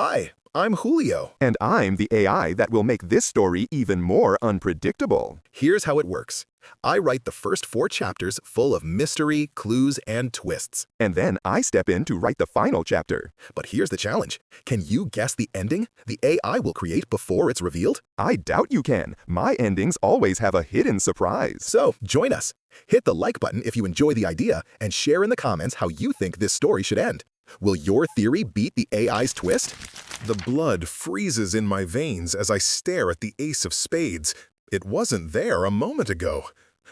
Hi, I'm Julio. And I'm the AI that will make this story even more unpredictable. Here's how it works. I write the first 4 chapters full of mystery, clues, and twists. And then I step in to write the final chapter. But here's the challenge. Can you guess the ending the AI will create before it's revealed? I doubt you can. My endings always have a hidden surprise. So, join us. Hit the like button if you enjoy the idea and share in the comments how you think this story should end. Will your theory beat the AI's twist? The blood freezes in my veins as I stare at the ace of spades. It wasn't there a moment ago.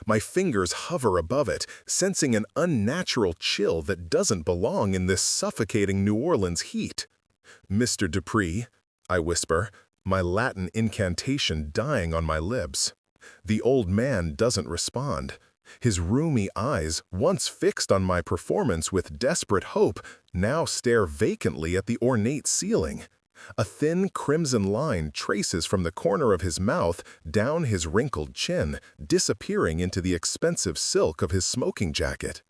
My fingers hover above it, sensing an unnatural chill that doesn't belong in this suffocating New Orleans heat. "Mr. Dupree," I whisper, my Latin incantation dying on my lips. The old man doesn't respond. His rheumy eyes, once fixed on my performance with desperate hope, now stare vacantly at the ornate ceiling. A thin crimson line traces from the corner of his mouth down his wrinkled chin, disappearing into the expensive silk of his smoking jacket.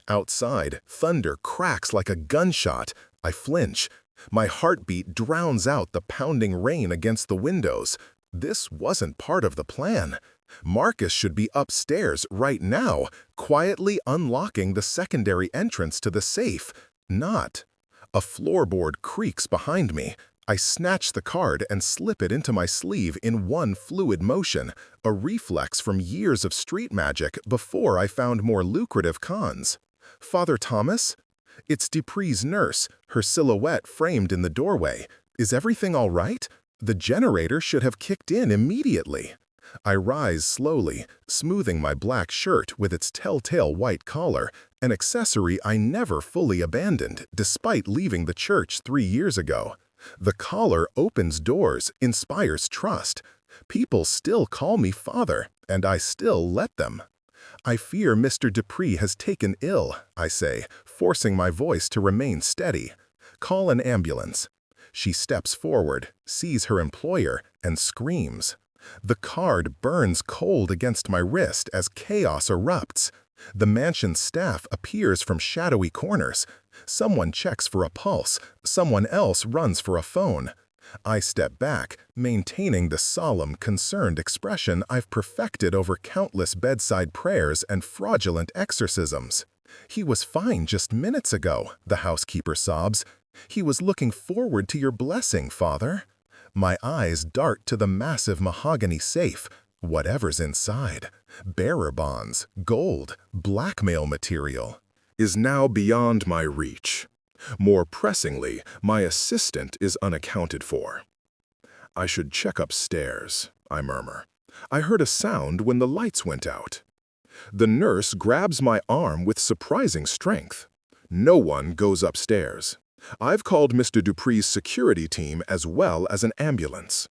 Outside, thunder cracks like a gunshot. I flinch. My heartbeat drowns out the pounding rain against the windows. This wasn't part of the plan. Marcus should be upstairs right now, quietly unlocking the secondary entrance to the safe. Not. A floorboard creaks behind me. I snatch the card and slip it into my sleeve in one fluid motion, a reflex from years of street magic before I found more lucrative cons. "Father Thomas?" It's Dupree's nurse, her silhouette framed in the doorway. "Is everything all right? The generator should have kicked in immediately." I rise slowly, smoothing my black shirt with its telltale white collar, an accessory I never fully abandoned despite leaving the church 3 years ago. The collar opens doors, inspires trust. People still call me father, and I still let them. "I fear Mr. Dupree has taken ill," I say, forcing my voice to remain steady. "Call an ambulance." She steps forward, sees her employer, and screams. The card burns cold against my wrist as chaos erupts. The mansion's staff appears from shadowy corners. Someone checks for a pulse, someone else runs for a phone. I step back, maintaining the solemn, concerned expression I've perfected over countless bedside prayers and fraudulent exorcisms. "He was fine just minutes ago," the housekeeper sobs. "He was looking forward to your blessing, Father." My eyes dart to the massive mahogany safe. Whatever's inside, bearer bonds, gold, blackmail material, is now beyond my reach. More pressingly, my assistant is unaccounted for. "I should check upstairs," I murmur. "I heard a sound when the lights went out." The nurse grabs my arm with surprising strength. "No one goes upstairs. I've called Mr. Dupree's security team as well as an ambulance."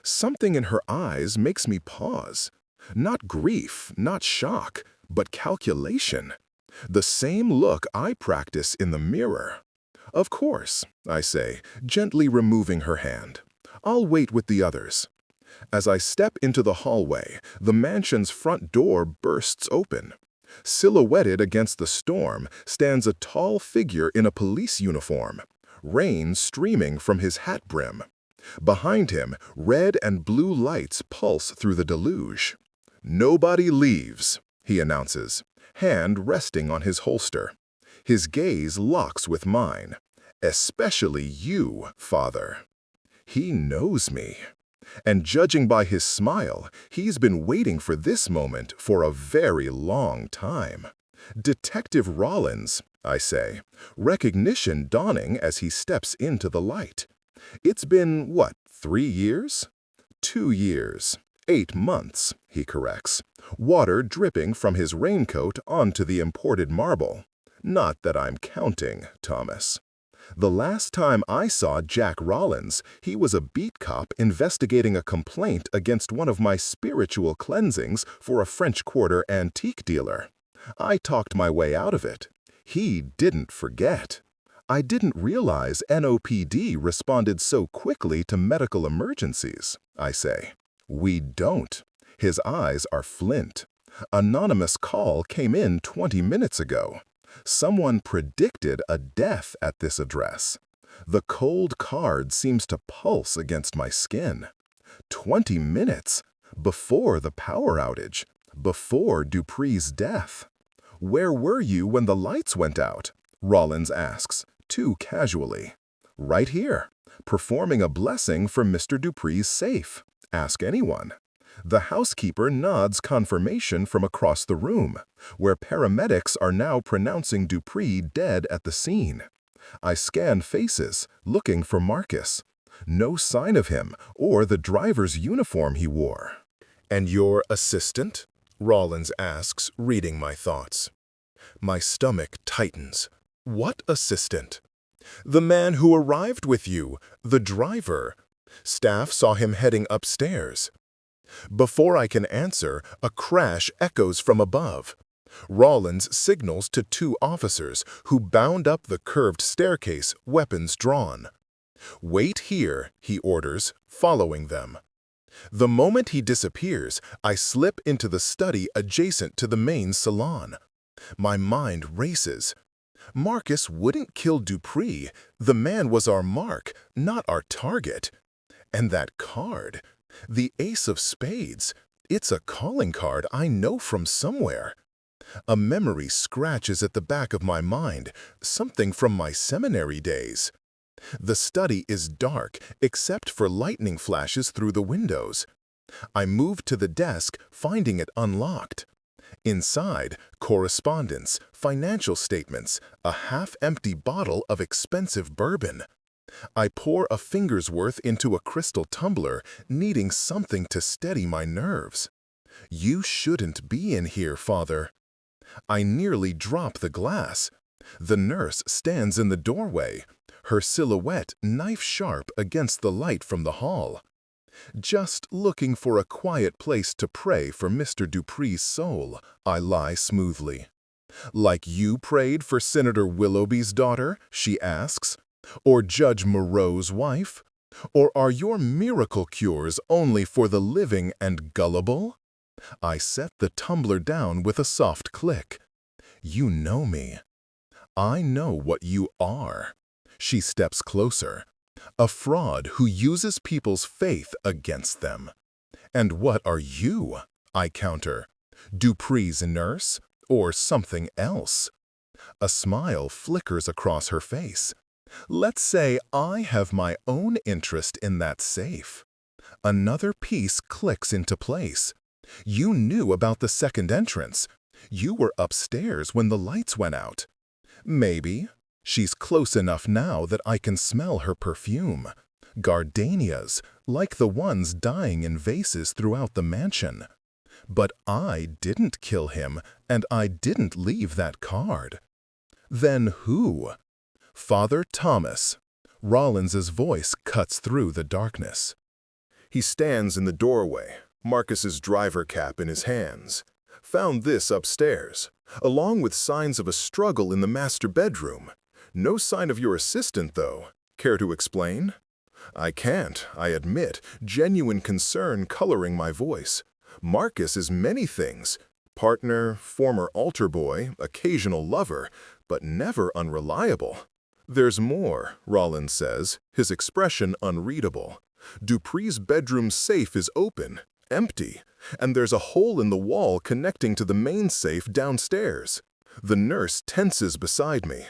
Something in her eyes makes me pause. Not grief, not shock, but calculation. The same look I practice in the mirror. "Of course," I say, gently removing her hand. "I'll wait with the others." As I step into the hallway, the mansion's front door bursts open. Silhouetted against the storm stands a tall figure in a police uniform, rain streaming from his hat brim. Behind him, red and blue lights pulse through the deluge. "Nobody leaves," he announces, hand resting on his holster. His gaze locks with mine. "Especially you, Father." He knows me. And judging by his smile, he's been waiting for this moment for a very long time. "Detective Rollins," I say, recognition dawning as he steps into the light. "It's been, what, 3 years?" 2 years. 8 months, he corrects, water dripping from his raincoat onto the imported marble. Not that I'm counting, Thomas. The last time I saw Jack Rollins, he was a beat cop investigating a complaint against one of my spiritual cleansings for a French Quarter antique dealer. I talked my way out of it. He didn't forget. I didn't realize NOPD responded so quickly to medical emergencies, I say. "We don't." His eyes are flint. "Anonymous call came in 20 minutes ago. Someone predicted a death at this address. The cold card seems to pulse against my skin. 20 minutes before the power outage, before Dupree's death. Where were you when the lights went out? Rollins asks, too casually. Right here, performing a blessing for Mr. Dupree's safe. Ask anyone. The housekeeper nods confirmation from across the room, where paramedics are now pronouncing Dupree dead at the scene. I scan faces, looking for Marcus. No sign of him or the driver's uniform he wore. And your assistant? Rollins asks, reading my thoughts. My stomach tightens. What assistant? The man who arrived with you, the driver. Staff saw him heading upstairs. Before I can answer, a crash echoes from above. Rollins signals to 2 officers who bound up the curved staircase, weapons drawn. Wait here, he orders, following them. The moment he disappears, I slip into the study adjacent to the main salon. My mind races. Marcus wouldn't kill Dupree. The man was our mark, not our target. And that card, the Ace of Spades, it's a calling card I know from somewhere. A memory scratches at the back of my mind, something from my seminary days. The study is dark, except for lightning flashes through the windows. I move to the desk, finding it unlocked. Inside, correspondence, financial statements, a half-empty bottle of expensive bourbon. I pour a finger's worth into a crystal tumbler, needing something to steady my nerves. You shouldn't be in here, Father. I nearly drop the glass. The nurse stands in the doorway, her silhouette knife-sharp against the light from the hall. Just looking for a quiet place to pray for Mr. Dupree's soul, I lie smoothly. Like you prayed for Senator Willoughby's daughter, she asks, or Judge Moreau's wife? Or are your miracle cures only for the living and gullible? I set the tumbler down with a soft click. You know me. I know what you are. She steps closer. A fraud who uses people's faith against them. And what are you? I counter. Dupree's nurse? Or something else? A smile flickers across her face. Let's say I have my own interest in that safe. Another piece clicks into place. You knew about the second entrance. You were upstairs when the lights went out. Maybe. She's close enough now that I can smell her perfume. Gardenias, like the ones dying in vases throughout the mansion. But I didn't kill him, and I didn't leave that card. Then who? Father Thomas. Rollins's voice cuts through the darkness. He stands in the doorway, Marcus's driver cap in his hands. Found this upstairs, along with signs of a struggle in the master bedroom. No sign of your assistant, though. Care to explain? I can't, I admit, genuine concern coloring my voice. Marcus is many things. Partner, former altar boy, occasional lover, but never unreliable. There's more, Rollins says, his expression unreadable. Dupree's bedroom safe is open, empty, and there's a hole in the wall connecting to the main safe downstairs. The nurse tenses beside me.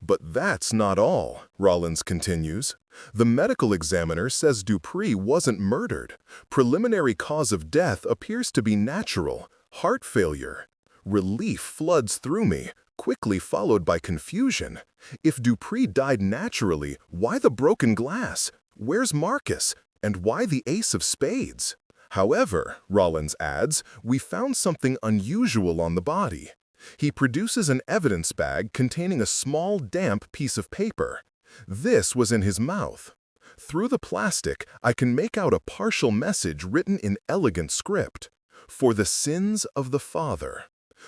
But that's not all, Rollins continues. The medical examiner says Dupree wasn't murdered. Preliminary cause of death appears to be natural, heart failure. Relief floods through me, quickly followed by confusion. If Dupree died naturally, why the broken glass? Where's Marcus? And why the Ace of Spades? However, Rollins adds, we found something unusual on the body. He produces an evidence bag containing a small, damp piece of paper. This was in his mouth. Through the plastic, I can make out a partial message written in elegant script. For the sins of the father.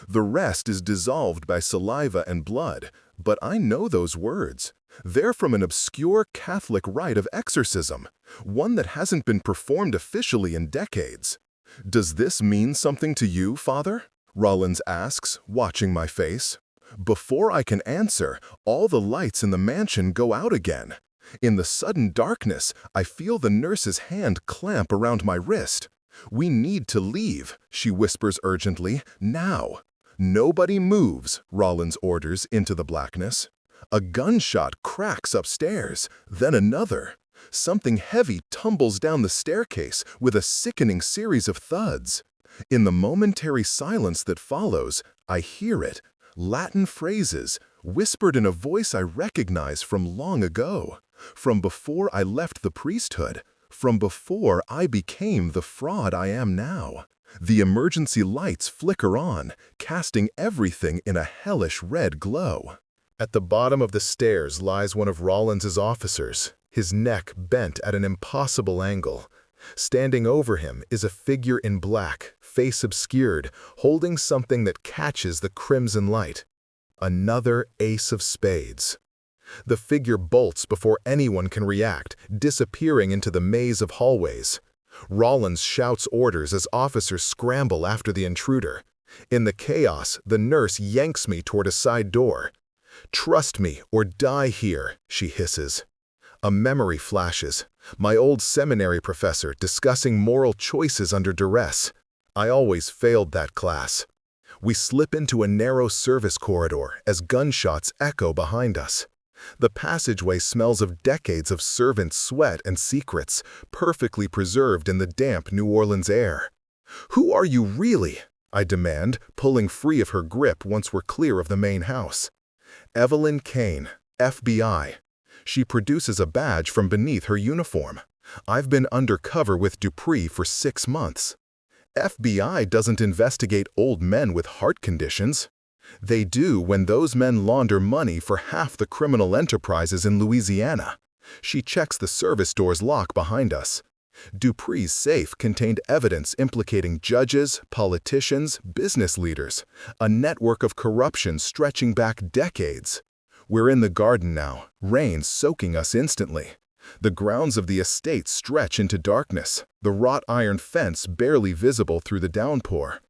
The rest is dissolved by saliva and blood, but I know those words. They're from an obscure Catholic rite of exorcism, one that hasn't been performed officially in decades. Does this mean something to you, Father? Rollins asks, watching my face. Before I can answer, all the lights in the mansion go out again. In the sudden darkness, I feel the nurse's hand clamp around my wrist. "We need to leave," she whispers urgently, "now." "Nobody moves," Rollins orders into the blackness. A gunshot cracks upstairs, then another. Something heavy tumbles down the staircase with a sickening series of thuds. In the momentary silence that follows, I hear it. Latin phrases, whispered in a voice I recognize from long ago, from before I left the priesthood, from before I became the fraud I am now. The emergency lights flicker on, casting everything in a hellish red glow. At the bottom of the stairs lies one of Rollins's officers, his neck bent at an impossible angle. Standing over him is a figure in black, face obscured, holding something that catches the crimson light. Another ace of spades. The figure bolts before anyone can react, disappearing into the maze of hallways. Rollins shouts orders as officers scramble after the intruder. In the chaos, the nurse yanks me toward a side door. "Trust me or die here," she hisses. A memory flashes. My old seminary professor discussing moral choices under duress. I always failed that class. We slip into a narrow service corridor as gunshots echo behind us. The passageway smells of decades of servant sweat and secrets, perfectly preserved in the damp New Orleans air. "Who are you really?" I demand, pulling free of her grip once we're clear of the main house. "Evelyn Kane, FBI." She produces a badge from beneath her uniform. "I've been undercover with Dupree for 6 months." FBI doesn't investigate old men with heart conditions. They do when those men launder money for half the criminal enterprises in Louisiana. She checks the service door's lock behind us. Dupree's safe contained evidence implicating judges, politicians, business leaders, a network of corruption stretching back decades. We're in the garden now, rain soaking us instantly. The grounds of the estate stretch into darkness, the wrought iron fence barely visible through the downpour.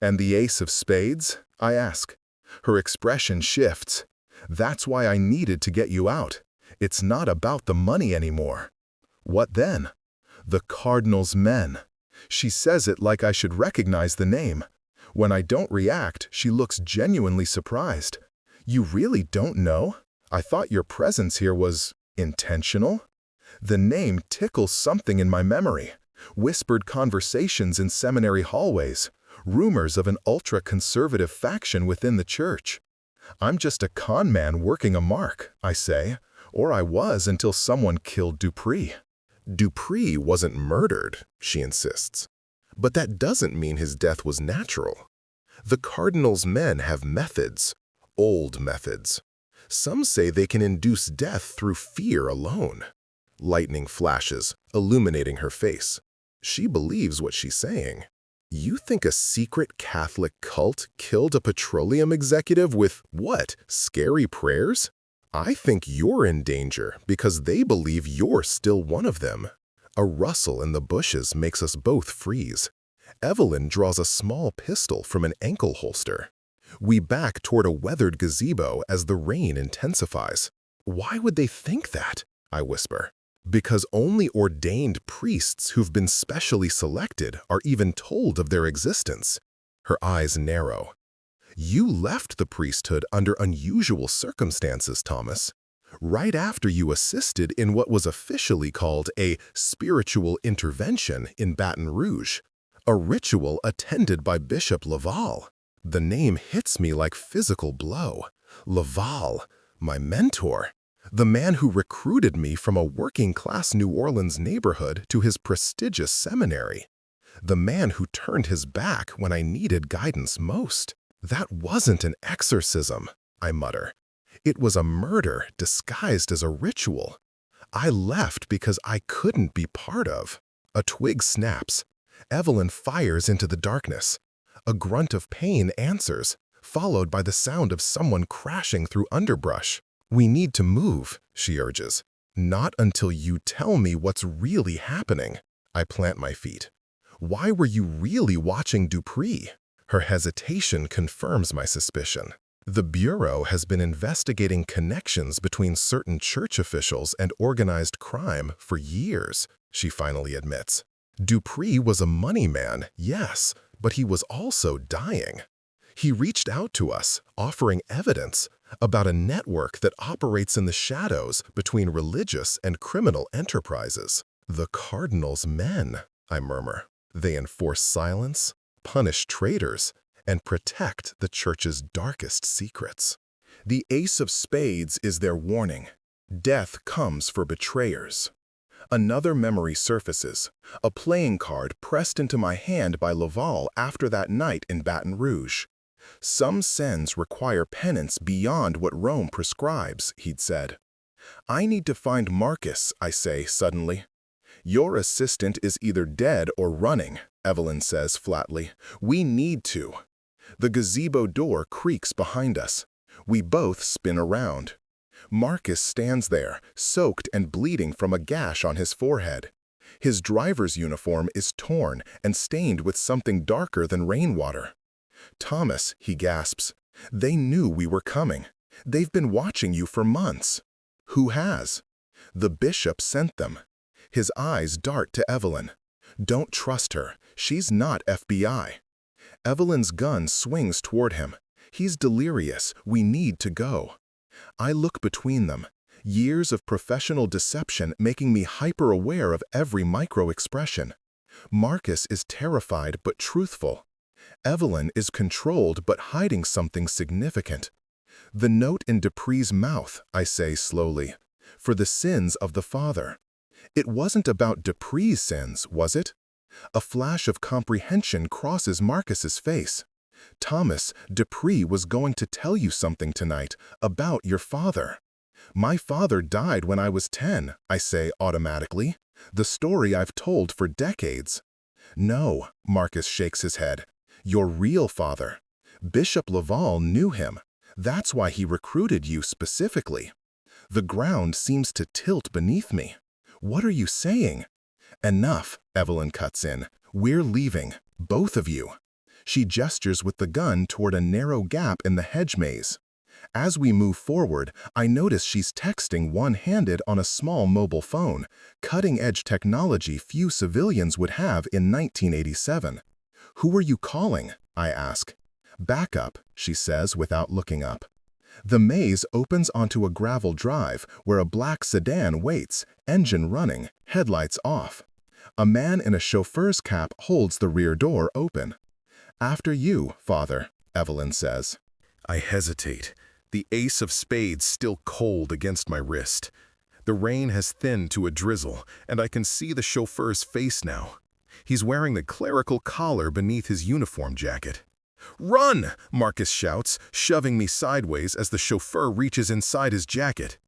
"And the ace of spades?" I ask. Her expression shifts. "That's why I needed to get you out. It's not about the money anymore." "What then?" "The Cardinal's men." She says it like I should recognize the name. When I don't react, she looks genuinely surprised. "You really don't know? I thought your presence here was intentional?" The name tickles something in my memory. Whispered conversations in seminary hallways, rumors of an ultra-conservative faction within the church. "I'm just a con man working a mark," I say, "or I was until someone killed Dupree." "Dupree wasn't murdered," she insists. "But that doesn't mean his death was natural. The Cardinal's men have methods, old methods. Some say they can induce death through fear alone." Lightning flashes, illuminating her face. She believes what she's saying. "You think a secret Catholic cult killed a petroleum executive with, what, scary prayers? I think you're in danger because they believe you're still one of them." A rustle in the bushes makes us both freeze. Evelyn draws a small pistol from an ankle holster. We back toward a weathered gazebo as the rain intensifies. "Why would they think that?" I whisper. "Because only ordained priests who've been specially selected are even told of their existence." Her eyes narrow. "You left the priesthood under unusual circumstances, Thomas. Right after you assisted in what was officially called a spiritual intervention in Baton Rouge, a ritual attended by Bishop Laval." The name hits me like physical blow. Laval, my mentor, the man who recruited me from a working-class New Orleans neighborhood to his prestigious seminary. The man who turned his back when I needed guidance most. "That wasn't an exorcism," I mutter. "It was a murder disguised as a ritual. I left because I couldn't be part of." A twig snaps. Evelyn fires into the darkness. A grunt of pain answers, followed by the sound of someone crashing through underbrush. "We need to move," she urges. "Not until you tell me what's really happening." I plant my feet. "Why were you really watching Dupree?" Her hesitation confirms my suspicion. The Bureau has been investigating connections between certain church officials and organized crime for years, she finally admits. Dupree was a money man, yes, but he was also dying. He reached out to us, offering evidence about a network that operates in the shadows between religious and criminal enterprises. The Cardinal's men, I murmur. They enforce silence, punish traitors, and protect the church's darkest secrets. The Ace of Spades is their warning. Death comes for betrayers. Another memory surfaces, a playing card pressed into my hand by Laval after that night in Baton Rouge. Some sins require penance beyond what Rome prescribes, he'd said. I need to find Marcus, I say suddenly. Your assistant is either dead or running, Evelyn says flatly. We need to. The gazebo door creaks behind us. We both spin around. Marcus stands there, soaked and bleeding from a gash on his forehead. His driver's uniform is torn and stained with something darker than rainwater. Thomas, he gasps, they knew we were coming. They've been watching you for months. Who has? The bishop sent them. His eyes dart to Evelyn. Don't trust her. She's not FBI. Evelyn's gun swings toward him. He's delirious. We need to go. I look between them. Years of professional deception making me hyper-aware of every micro-expression. Marcus is terrified but truthful. Evelyn is controlled but hiding something significant. The note in Dupree's mouth, I say slowly, for the sins of the father. It wasn't about Dupree's sins, was it? A flash of comprehension crosses Marcus's face. Thomas, Dupree was going to tell you something tonight about your father. My father died when I was 10, I say automatically. The story I've told for decades. No, Marcus shakes his head. Your real father. Bishop Laval knew him. That's why he recruited you specifically. The ground seems to tilt beneath me. What are you saying? Enough, Evelyn cuts in. We're leaving, both of you. She gestures with the gun toward a narrow gap in the hedge maze. As we move forward, I notice she's texting one-handed on a small mobile phone, cutting-edge technology few civilians would have in 1987. Who are you calling? I ask. Back up, she says without looking up. The maze opens onto a gravel drive where a black sedan waits, engine running, headlights off. A man in a chauffeur's cap holds the rear door open. After you, father, Evelyn says. I hesitate, the ace of spades still cold against my wrist. The rain has thinned to a drizzle, and I can see the chauffeur's face now. He's wearing the clerical collar beneath his uniform jacket. Run! Marcus shouts, shoving me sideways as the chauffeur reaches inside his jacket.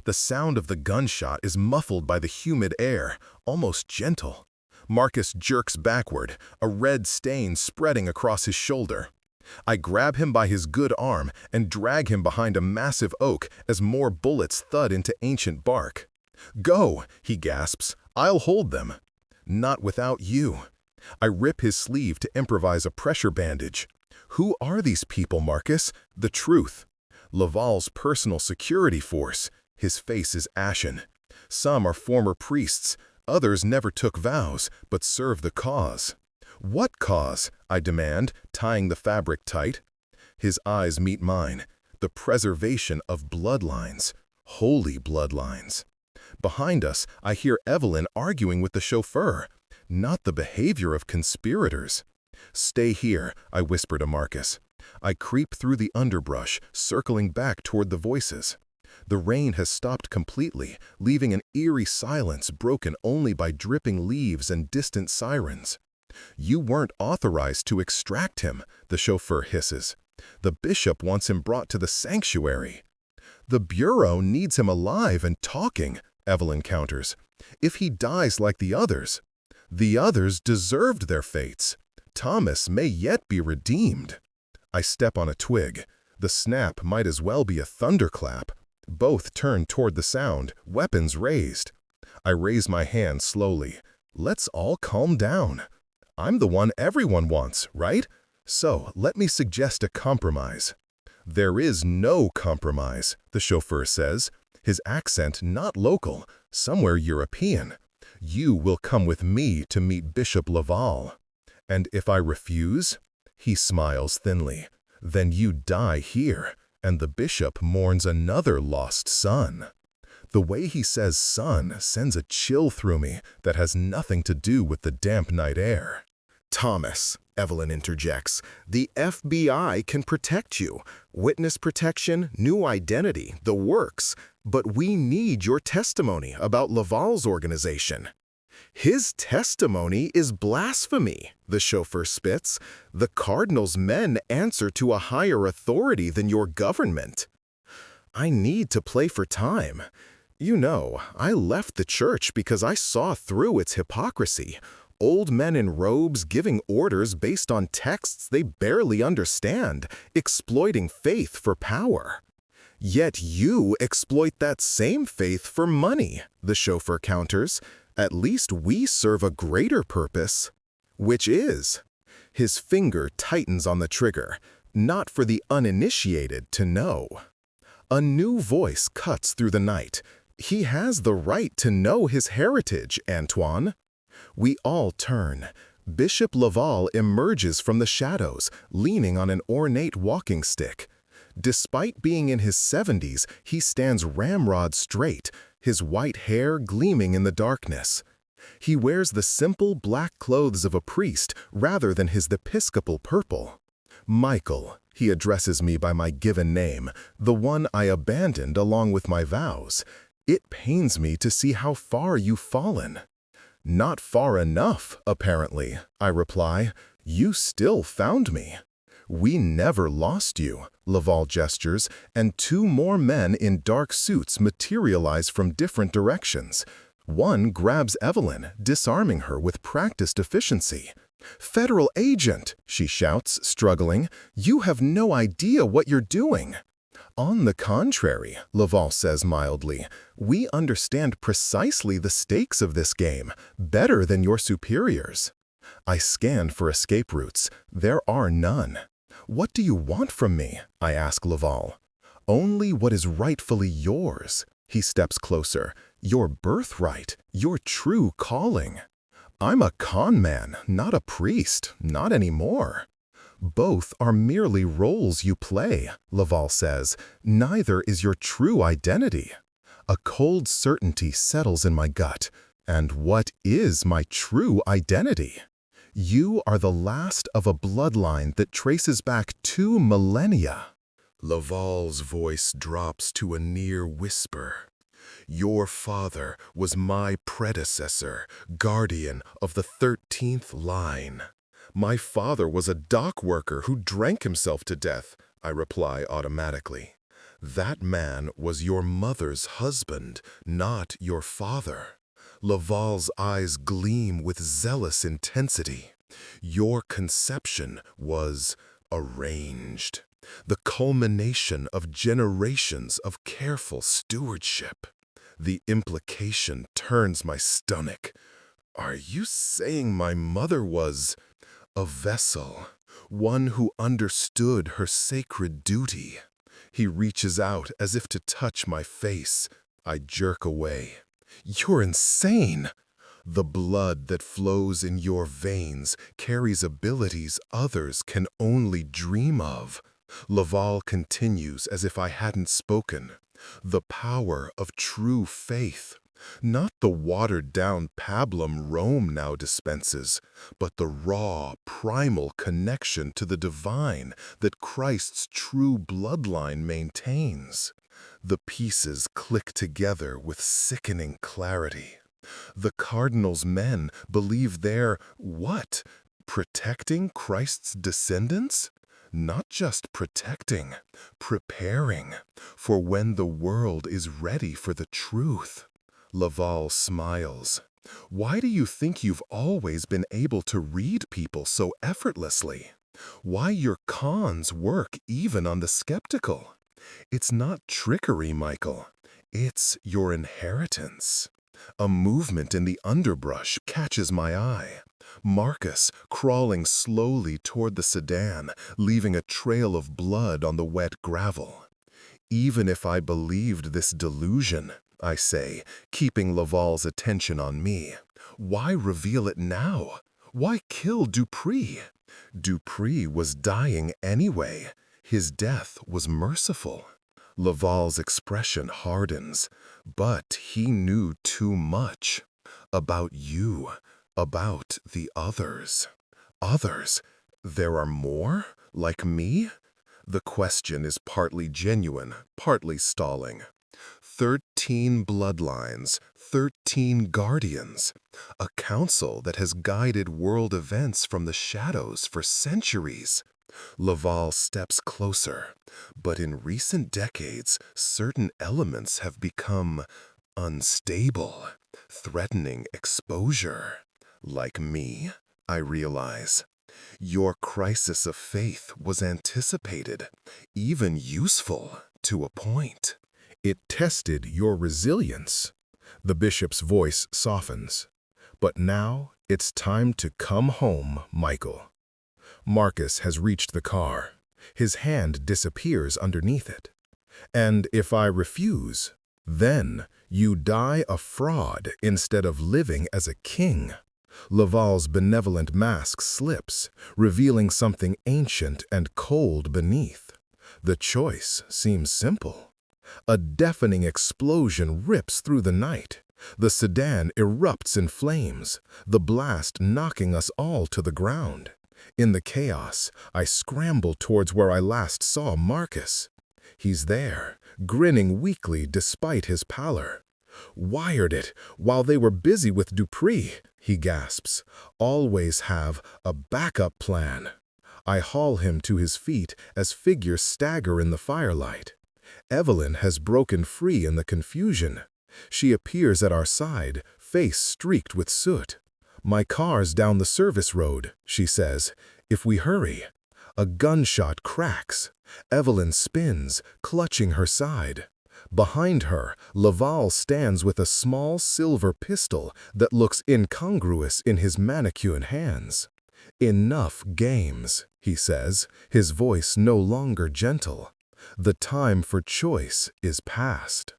The sound of the gunshot is muffled by the humid air, almost gentle. Marcus jerks backward, a red stain spreading across his shoulder. I grab him by his good arm and drag him behind a massive oak as more bullets thud into ancient bark. Go, he gasps. I'll hold them. Not without you. I rip his sleeve to improvise a pressure bandage. Who are these people, Marcus? The truth. Laval's personal security force. His face is ashen. Some are former priests. Others never took vows, but serve the cause. What cause? I demand, tying the fabric tight. His eyes meet mine. The preservation of bloodlines. Holy bloodlines. Behind us, I hear Evelyn arguing with the chauffeur. Not the behavior of conspirators. Stay here, I whisper to Marcus. I creep through the underbrush, circling back toward the voices. The rain has stopped completely, leaving an eerie silence broken only by dripping leaves and distant sirens. You weren't authorized to extract him, the chauffeur hisses. The bishop wants him brought to the sanctuary. The Bureau needs him alive and talking, Evelyn counters. If he dies like the others deserved their fates. Thomas may yet be redeemed. I step on a twig. The snap might as well be a thunderclap. Both turn toward the sound, weapons raised. I raise my hand slowly. Let's all calm down. I'm the one everyone wants, right? So let me suggest a compromise. There is no compromise, the chauffeur says, his accent not local, somewhere European. You will come with me to meet Bishop Laval. And if I refuse? He smiles thinly. Then you die here, and the bishop mourns another lost son. The way he says son sends a chill through me that has nothing to do with the damp night air. Thomas, Evelyn interjects, the FBI can protect you. Witness protection, new identity, the works. But we need your testimony about Laval's organization. His testimony is blasphemy, the chauffeur spits. The cardinal's men answer to a higher authority than your government. I need to play for time. You know, I left the church because I saw through its hypocrisy. Old men in robes giving orders based on texts they barely understand, exploiting faith for power. Yet you exploit that same faith for money, the chauffeur counters. At least we serve a greater purpose. Which is? His finger tightens on the trigger, not for the uninitiated to know. A new voice cuts through the night. He has the right to know his heritage, Antoine. We all turn. Bishop Laval emerges from the shadows, leaning on an ornate walking stick. Despite being in his 70s, he stands ramrod straight, his white hair gleaming in the darkness. He wears the simple black clothes of a priest rather than his episcopal purple. Michael, he addresses me by my given name, the one I abandoned along with my vows. It pains me to see how far you've fallen. Not far enough, apparently, I reply. You still found me. We never lost you, Laval gestures, and two more men in dark suits materialize from different directions. One grabs Evelyn, disarming her with practiced efficiency. Federal agent, she shouts, struggling, you have no idea what you're doing. On the contrary, Laval says mildly, we understand precisely the stakes of this game, better than your superiors. I scan for escape routes. There are none. What do you want from me? I ask Laval. Only what is rightfully yours. He steps closer. Your birthright, your true calling. I'm a con man, not a priest, not anymore. Both are merely roles you play, Laval says. Neither is your true identity. A cold certainty settles in my gut. And what is my true identity? You are the last of a bloodline that traces back 2 millennia. Laval's voice drops to a near whisper. Your father was my predecessor, guardian of the 13th line. My father was a dock worker who drank himself to death, I reply automatically. That man was your mother's husband, not your father. Laval's eyes gleam with zealous intensity. Your conception was arranged, the culmination of generations of careful stewardship. The implication turns my stomach. Are you saying my mother was a vessel, one who understood her sacred duty? He reaches out as if to touch my face. I jerk away. You're insane! The blood that flows in your veins carries abilities others can only dream of. Laval continues as if I hadn't spoken. The power of true faith. Not the watered-down pablum Rome now dispenses, but the raw, primal connection to the divine that Christ's true bloodline maintains. The pieces click together with sickening clarity. The cardinal's men believe they're, what? Protecting Christ's descendants? Not just protecting, preparing for when the world is ready for the truth. Laval smiles. Why do you think you've always been able to read people so effortlessly? Why your cons work even on the skeptical? It's not trickery, Michael. It's your inheritance. A movement in the underbrush catches my eye. Marcus crawling slowly toward the sedan, leaving a trail of blood on the wet gravel. Even if I believed this delusion, I say, keeping Laval's attention on me, why reveal it now? Why kill Dupree? Dupree was dying anyway. His death was merciful. Laval's expression hardens, but he knew too much. About you, about the others. Others? There are more? Like me? The question is partly genuine, partly stalling. 13 bloodlines, 13 guardians. A council that has guided world events from the shadows for centuries. Laval steps closer, but in recent decades, certain elements have become unstable, threatening exposure. Like me, I realize. Your crisis of faith was anticipated, even useful to a point. It tested your resilience. The bishop's voice softens. But now it's time to come home, Michael. Marcus has reached the car. His hand disappears underneath it. And if I refuse, then you die a fraud instead of living as a king. Laval's benevolent mask slips, revealing something ancient and cold beneath. The choice seems simple. A deafening explosion rips through the night. The sedan erupts in flames, the blast knocking us all to the ground. In the chaos, I scramble towards where I last saw Marcus. He's there, grinning weakly despite his pallor. "Wired it while they were busy with Dupree," he gasps. "Always have a backup plan." I haul him to his feet as figures stagger in the firelight. Evelyn has broken free in the confusion. She appears at our side, face streaked with soot. "My car's down the service road," she says. "If we hurry." A gunshot cracks. Evelyn spins, clutching her side. Behind her, Laval stands with a small silver pistol that looks incongruous in his manicured hands. "Enough games," he says, his voice no longer gentle. "The time for choice is past."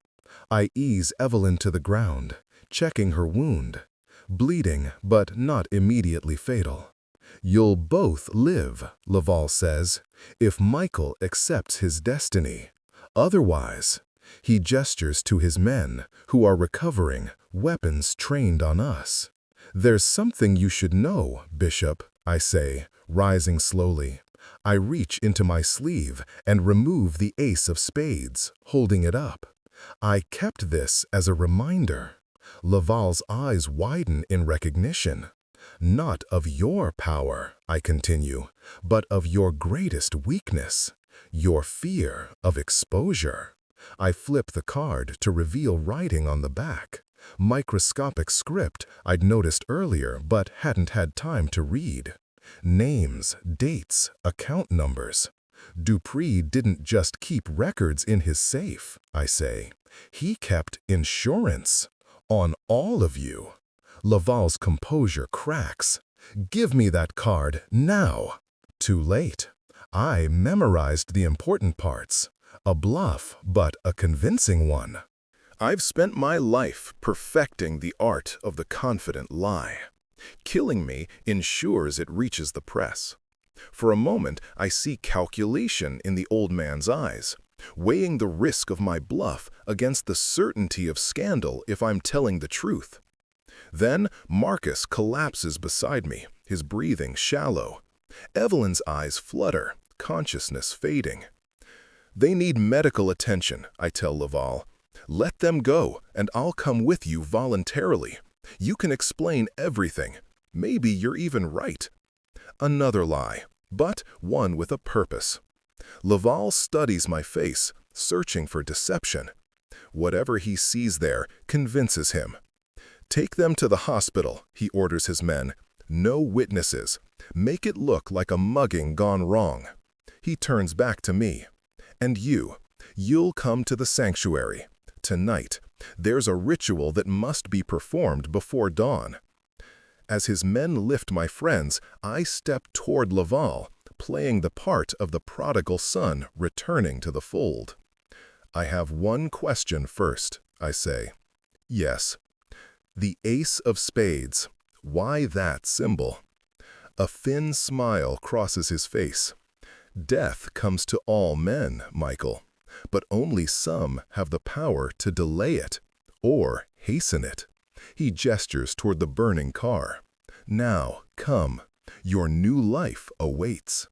I ease Evelyn to the ground, checking her wound. Bleeding, but not immediately fatal. "You'll both live," Laval says, "if Michael accepts his destiny. Otherwise," he gestures to his men, who are recovering, weapons trained on us. "There's something you should know, Bishop," I say, rising slowly. I reach into my sleeve and remove the ace of spades, holding it up. "I kept this as a reminder." Laval's eyes widen in recognition. "Not of your power," I continue, "but of your greatest weakness, your fear of exposure." I flip the card to reveal writing on the back. Microscopic script I'd noticed earlier but hadn't had time to read. Names, dates, account numbers. Dupree didn't just keep records in his safe, I say. He kept insurance. On all of you. Laval's composure cracks. "Give me that card, now." Too late. I memorized the important parts. A bluff, but a convincing one. I've spent my life perfecting the art of the confident lie. Killing me ensures it reaches the press. For a moment, I see calculation in the old man's eyes, weighing the risk of my bluff against the certainty of scandal if I'm telling the truth. Then Marcus collapses beside me, his breathing shallow. Evelyn's eyes flutter, consciousness fading. "They need medical attention," I tell Laval. "Let them go, and I'll come with you voluntarily. You can explain everything. Maybe you're even right." Another lie, but one with a purpose. Laval studies my face, searching for deception. Whatever he sees there convinces him. "Take them to the hospital," he orders his men. "No witnesses. Make it look like a mugging gone wrong." He turns back to me. "And you'll come to the sanctuary. Tonight, there's a ritual that must be performed before dawn." As his men lift my friends, I step toward Laval, playing the part of the prodigal son returning to the fold. I have one question first, I say. Yes. The ace of spades. Why that symbol? A thin smile crosses his face. Death comes to all men, Michael, but only some have the power to delay it or hasten it. He gestures toward the burning car. Now, come. Your new life awaits.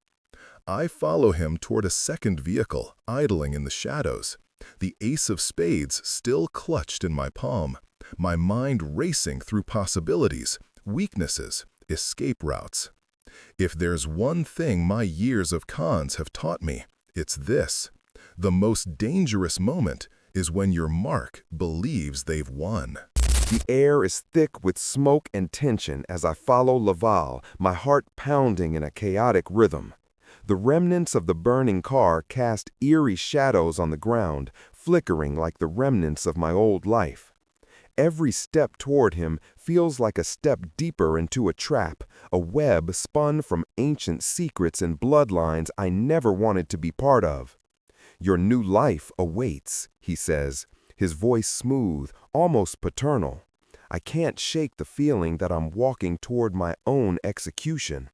I follow him toward a second vehicle, idling in the shadows, the ace of spades still clutched in my palm, my mind racing through possibilities, weaknesses, escape routes. If there's one thing my years of cons have taught me, it's this. The most dangerous moment is when your mark believes they've won. The air is thick with smoke and tension as I follow Laval, my heart pounding in a chaotic rhythm. The remnants of the burning car cast eerie shadows on the ground, flickering like the remnants of my old life. Every step toward him feels like a step deeper into a trap, a web spun from ancient secrets and bloodlines I never wanted to be part of. "Your new life awaits," he says, his voice smooth, almost paternal. I can't shake the feeling that I'm walking toward my own execution.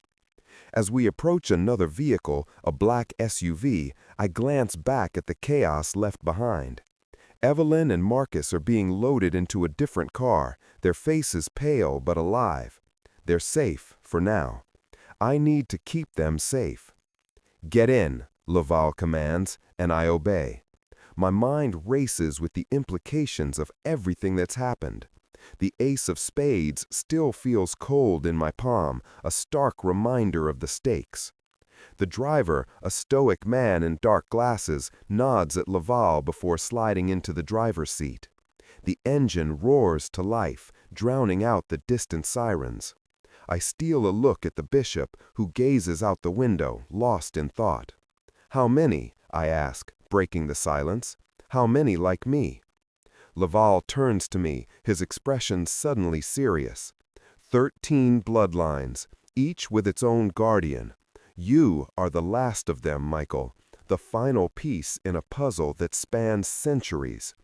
As we approach another vehicle, a black SUV, I glance back at the chaos left behind. Evelyn and Marcus are being loaded into a different car, their faces pale but alive. They're safe for now. I need to keep them safe. "Get in," Laval commands, and I obey. My mind races with the implications of everything that's happened. The ace of spades still feels cold in my palm, a stark reminder of the stakes. The driver, a stoic man in dark glasses, nods at Laval before sliding into the driver's seat. The engine roars to life, drowning out the distant sirens. I steal a look at the bishop, who gazes out the window, lost in thought. "How many?" I ask, breaking the silence. "How many like me?" Laval turns to me, his expression suddenly serious. 13 bloodlines, each with its own guardian. You are the last of them, Michael, the final piece in a puzzle that spans centuries.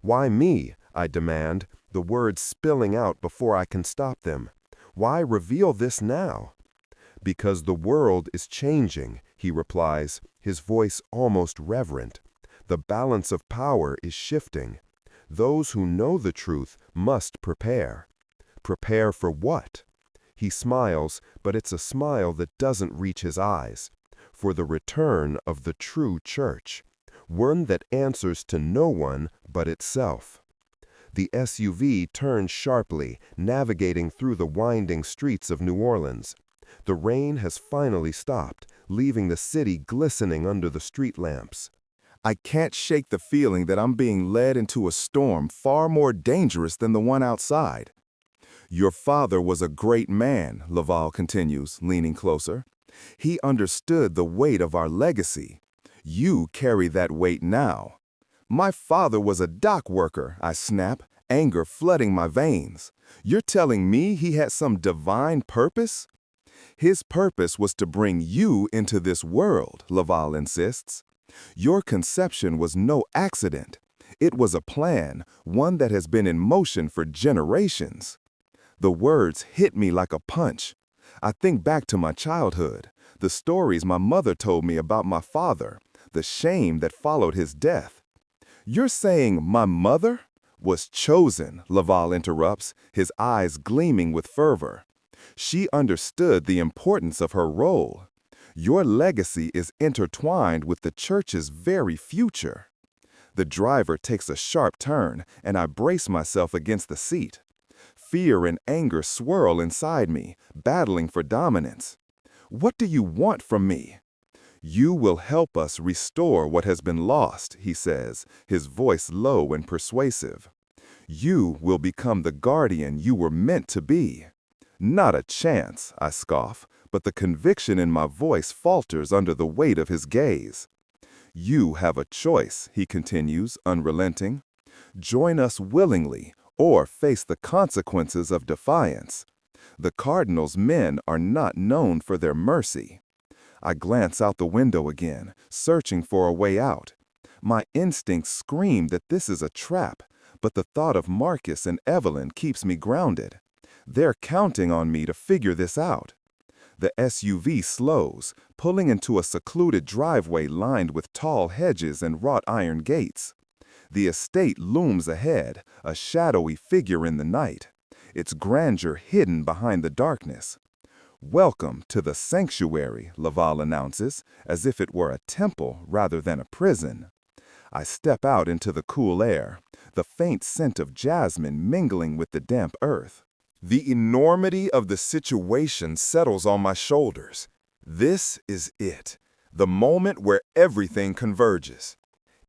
"Why me?" I demand, the words spilling out before I can stop them. "Why reveal this now?" "Because the world is changing," he replies, his voice almost reverent. "The balance of power is shifting. Those who know the truth must prepare." "Prepare for what?" He smiles, but it's a smile that doesn't reach his eyes. "For the return of the true church, one that answers to no one but itself." The SUV turns sharply, navigating through the winding streets of New Orleans. The rain has finally stopped, leaving the city glistening under the street lamps. I can't shake the feeling that I'm being led into a storm far more dangerous than the one outside. "Your father was a great man," Laval continues, leaning closer. "He understood the weight of our legacy. You carry that weight now." "My father was a dock worker," I snap, anger flooding my veins. "You're telling me he had some divine purpose?" "His purpose was to bring you into this world," Laval insists. "Your conception was no accident. It was a plan, one that has been in motion for generations." The words hit me like a punch. I think back to my childhood, the stories my mother told me about my father, the shame that followed his death. "You're saying my mother was chosen," Laval interrupts, his eyes gleaming with fervor. "She understood the importance of her role. Your legacy is intertwined with the church's very future." The driver takes a sharp turn, and I brace myself against the seat. Fear and anger swirl inside me, battling for dominance. "What do you want from me?" "You will help us restore what has been lost," he says, his voice low and persuasive. "You will become the guardian you were meant to be." "Not a chance," I scoff, but the conviction in my voice falters under the weight of his gaze. "You have a choice," he continues, unrelenting. "Join us willingly, or face the consequences of defiance. The Cardinal's men are not known for their mercy. I glance out the window again, searching for a way out. My instincts scream that this is a trap, but the thought of Marcus and Evelyn keeps me grounded. They're counting on me to figure this out. The SUV slows, pulling into a secluded driveway lined with tall hedges and wrought iron gates. The estate looms ahead, a shadowy figure in the night, its grandeur hidden behind the darkness. "Welcome to the sanctuary," Laval announces, as if it were a temple rather than a prison. I step out into the cool air, the faint scent of jasmine mingling with the damp earth. The enormity of the situation settles on my shoulders. This is it, the moment where everything converges.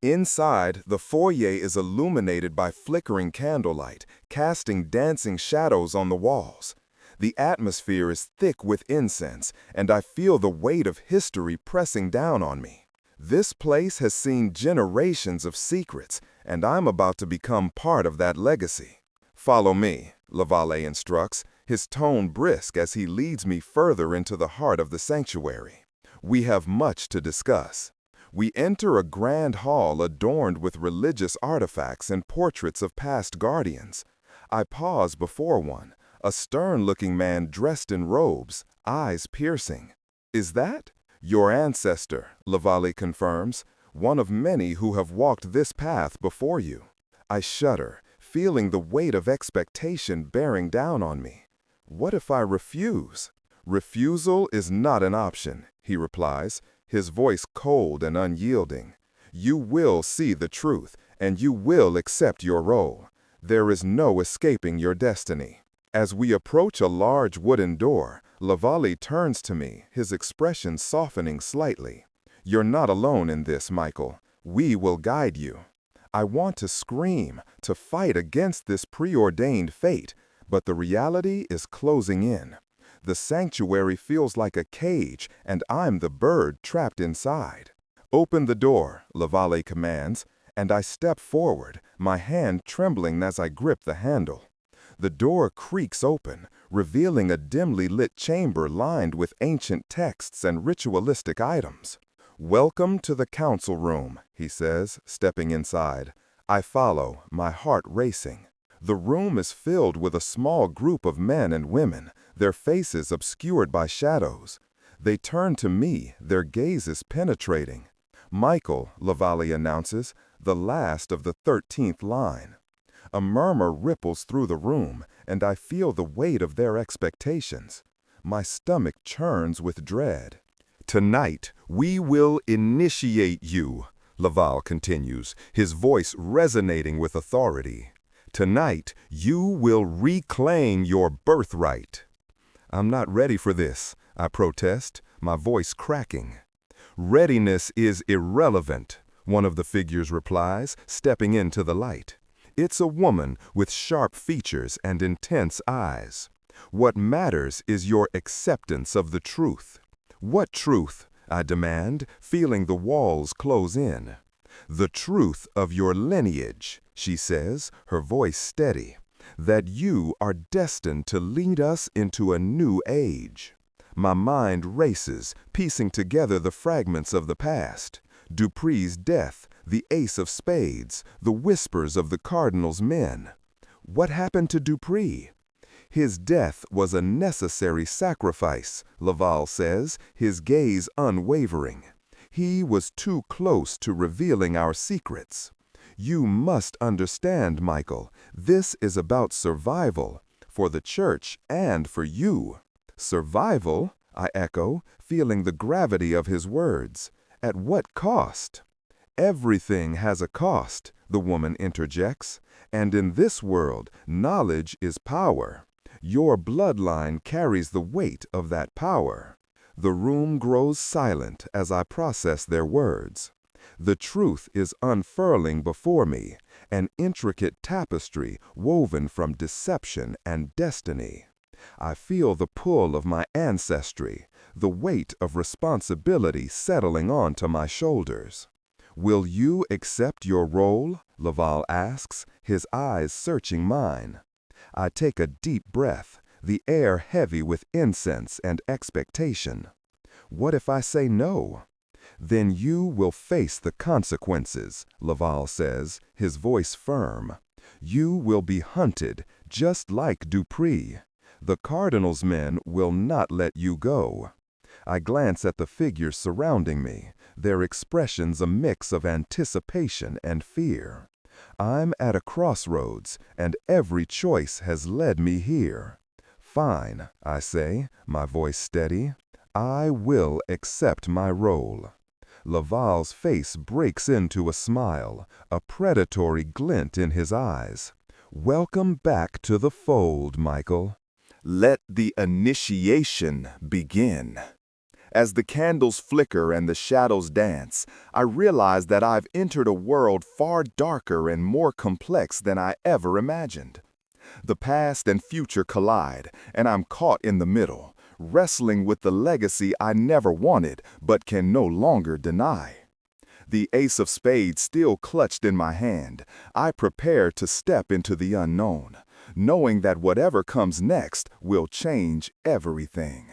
Inside, the foyer is illuminated by flickering candlelight, casting dancing shadows on the walls. The atmosphere is thick with incense, and I feel the weight of history pressing down on me. This place has seen generations of secrets, and I'm about to become part of that legacy. "Follow me," Laval instructs, his tone brisk as he leads me further into the heart of the sanctuary. We have much to discuss. We enter a grand hall adorned with religious artifacts and portraits of past guardians. I pause before one, a stern-looking man dressed in robes, eyes piercing. "Is that?" "Your ancestor," Laval confirms, "one of many who have walked this path before you." I shudder, feeling the weight of expectation bearing down on me. What if I refuse? "Refusal is not an option," he replies, his voice cold and unyielding. "You will see the truth, and you will accept your role. There is no escaping your destiny." As we approach a large wooden door, Laval turns to me, his expression softening slightly. "You're not alone in this, Michael. We will guide you." I want to scream, to fight against this preordained fate, but the reality is closing in. The sanctuary feels like a cage, and I'm the bird trapped inside. "Open the door," Laval commands, and I step forward, my hand trembling as I grip the handle. The door creaks open, revealing a dimly lit chamber lined with ancient texts and ritualistic items. "Welcome to the council room," he says, stepping inside. I follow, my heart racing. The room is filled with a small group of men and women, their faces obscured by shadows. They turn to me, their gazes penetrating. "Michael," Laval announces, "the last of the 13th line." A murmur ripples through the room, and I feel the weight of their expectations. My stomach churns with dread. "Tonight, we will initiate you," Laval continues, his voice resonating with authority. "Tonight, you will reclaim your birthright." "I'm not ready for this," I protest, my voice cracking. "Readiness is irrelevant," one of the figures replies, stepping into the light. It's a woman with sharp features and intense eyes. "What matters is your acceptance of the truth." "What truth?" I demand, feeling the walls close in. "The truth of your lineage," she says, her voice steady. "That you are destined to lead us into a new age." My mind races, piecing together the fragments of the past. Dupree's death, the ace of spades, the whispers of the Cardinal's men. What happened to Dupree? "His death was a necessary sacrifice," Laval says, his gaze unwavering. "He was too close to revealing our secrets." "You must understand, Michael, this is about survival, for the church and for you." "Survival?" I echo, feeling the gravity of his words. "At what cost?" "Everything has a cost," the woman interjects, "and in this world, knowledge is power. Your bloodline carries the weight of that power." The room grows silent as I process their words. The truth is unfurling before me, an intricate tapestry woven from deception and destiny. I feel the pull of my ancestry, the weight of responsibility settling onto my shoulders. "Will you accept your role?" Laval asks, his eyes searching mine. I take a deep breath, the air heavy with incense and expectation. What if I say no? Then you will face the consequences, Laval says, his voice firm. You will be hunted, just like Dupree. The Cardinal's men will not let you go. I glance at the figures surrounding me, their expressions a mix of anticipation and fear. I'm at a crossroads, and every choice has led me here. Fine, I say, my voice steady. I will accept my role. Laval's face breaks into a smile, a predatory glint in his eyes. Welcome back to the fold, Michael. Let the initiation begin. As the candles flicker and the shadows dance, I realize that I've entered a world far darker and more complex than I ever imagined. The past and future collide, and I'm caught in the middle, wrestling with the legacy I never wanted but can no longer deny. The ace of spades still clutched in my hand, I prepare to step into the unknown, knowing that whatever comes next will change everything.